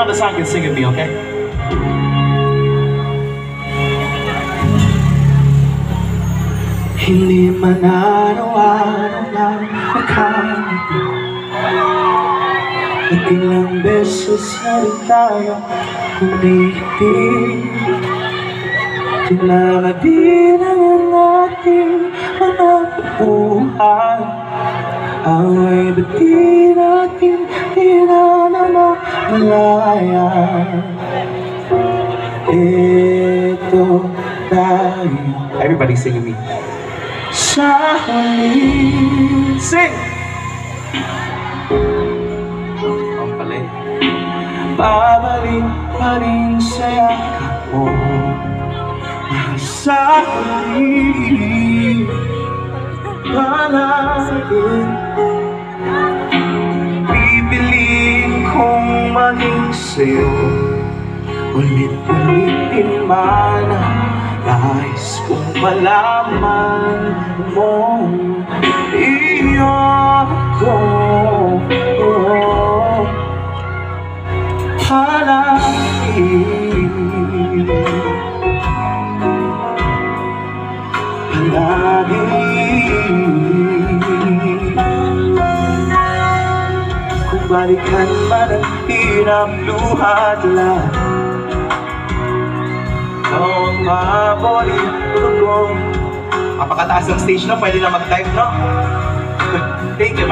the song and sing with me, okay? Hindi man araw-araw lang nakangiti at ilang beses na rin tayo kumiti. Tinangadin ang ating mga buhay, away ba't di natin di na malaya? Ito tayo. Everybody sing with me. Sa huli, Sing! Ang pala eh. babalik pa rin sa yakap mo. Sa huli, palaging pipiliin kong maging sa'yo. Ulit-ulitin man nais kong malaman mo. Iyo ko palaging kung balikan man ang hirap luhat lahat noong maboli ko. Apakataas ng stage, no? Pwede na mag-type, no? Thank you.